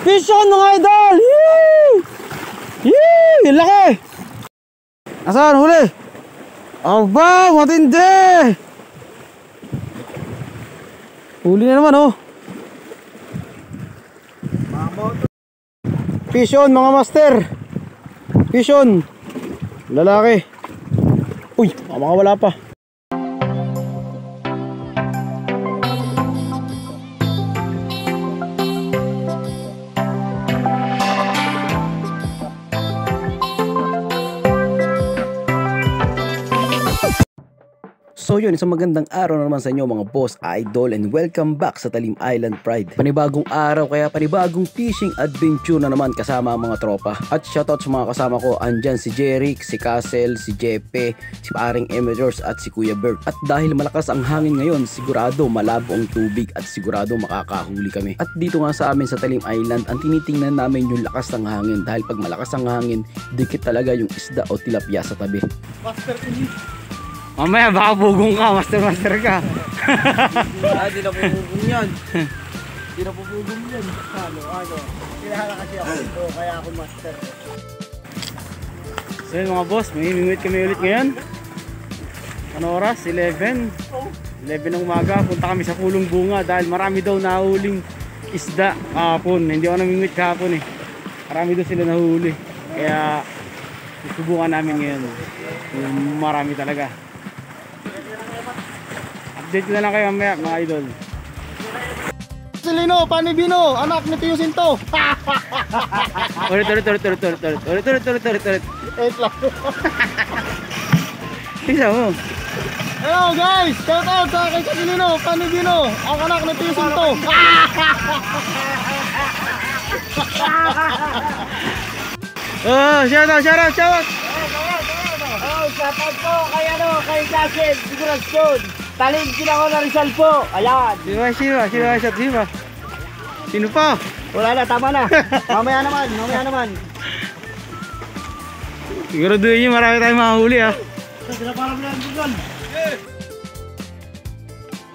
Fish on mga idol! Yee! Yee! Laki! Asan? Huli! Aba! Matindi! Huli na naman oh! Fish on mga master! Fish on! Lalaki! Uy! Mga wala pa! So yun, isang magandang araw na naman sa inyo mga boss idol, and welcome back sa Talim Island Pride. Panibagong araw kaya panibagong fishing adventure na naman kasama ang mga tropa. At shoutout sa mga kasama ko, andyan si Jeric, si Castle, si Jeppe, si paring Emilors at si Kuya Bert. At dahil malakas ang hangin ngayon, sigurado malabo ang tubig at sigurado makakahuli kami. At dito nga sa amin sa Talim Island, ang tinitingnan namin yung lakas ng hangin, dahil pag malakas ang hangin, dikit talaga yung isda o tilapia sa tabi. Master Unis. Mamaya baka bugong ka, master ka. Hindi na pupugong yan. Hindi na pupugong yan. Ano? Kailangan kasi ako ito, kaya ako master. So yun mga boss, may mimit kami ulit ngayon. Ano oras? 11 ng umaga. Punta kami sa Pulong Bunga dahil marami daw nahuling isda kahapon. Hindi ako namimit kahapon eh. Marami daw sila nahuli. Kaya susubukan namin ngayon. Marami talaga. Update ko na lang kayo mamaya mga idol. Silino, Panibino, anak ni Tio Sinto. Ulit. Wait lang. Isa mo. Hello guys, shout out sa kay Silino, Panibino, ang anak ni Tio Sinto. Oh, shout out. Oh, shout out po kay Castle, Sigurasyon. Talim ako na Rizal po. Ayan. Sino pa? Wala na, tama na. Mamaya naman. Siguraduhin nyo marami tayong mahuli ha.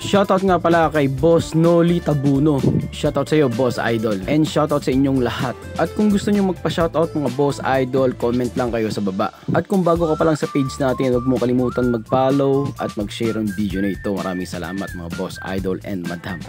Shoutout nga pala kay Boss Noli Tabuno. Shoutout sa iyo Boss Idol. And shoutout sa inyong lahat. At kung gusto nyo magpa-shoutout mga Boss Idol, comment lang kayo sa baba. At kung bago ka pa lang sa page natin, huwag mo kalimutan mag-follow at mag-share ang video na ito. Maraming salamat mga Boss Idol and Madam.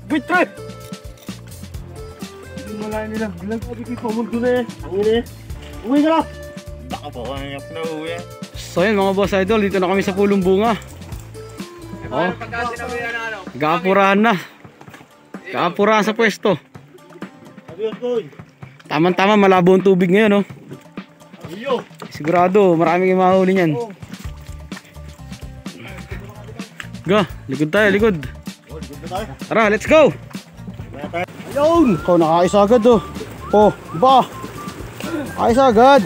Wait, trip! Hindi mo lang nila. Bilang ko dito pumunto na eh. Ang ina eh. Uwi ka na! Baka po kanyap na uwi. So yun mga Boss Idol, dito na kami sa Pulong Bunga. Oh, Kakapurahan na. Kakapurahan sa pwesto. Tama-tama, malabo ang tubig ngayon oh. Sigurado, maraming mahuli niyan. Go, likod tayo, likod. Tara, let's go. Ayun, ikaw nakaisa agad oh. Oh, ba? Nakaisa agad.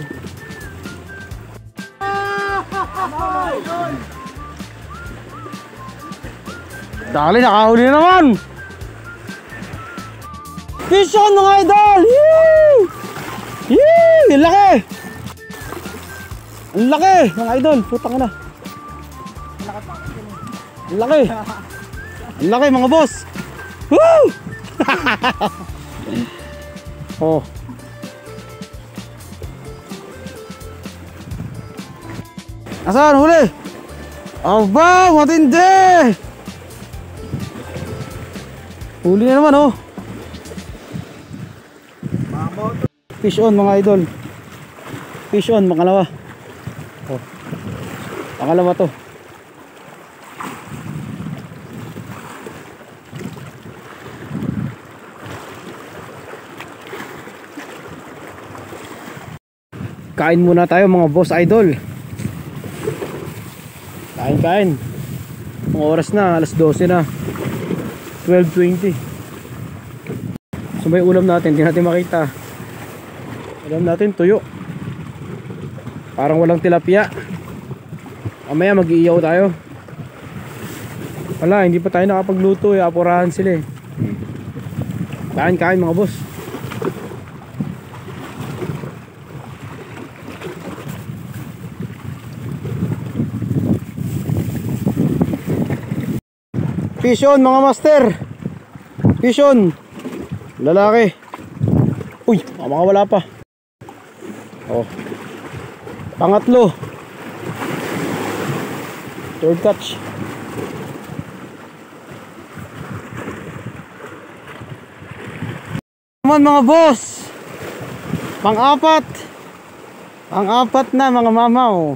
Dali, nakahuli na naman. Fish on mga idol. Yee! Yee! Ang laki. Ang laki mga idol, putang ina. Ang laki. Ang laki mga boss. Woo! Oh. Asan? Huli? Aba! Matindi! Huli na naman oh. Fish on mga idol. Fish on, makalawa. Oh. Makalawa to. Kain muna tayo mga Boss Idol. Kain. Ang oras na, alas 12 na. 12:20. So may ulam natin, hindi natin makita. Ulam natin tuyo. Parang walang tilapia. Mamaya mag-iiyaw tayo. Wala, hindi pa tayo nakapagluto eh. Apurahan sila eh. Kain mga boss. Fish on mga master. Fish on. Lalaki. Uy, mga wala pa. Oh. Pangatlo. Third catch. Naman mga boss. Pang-apat. Pang-apat na mga mamaw.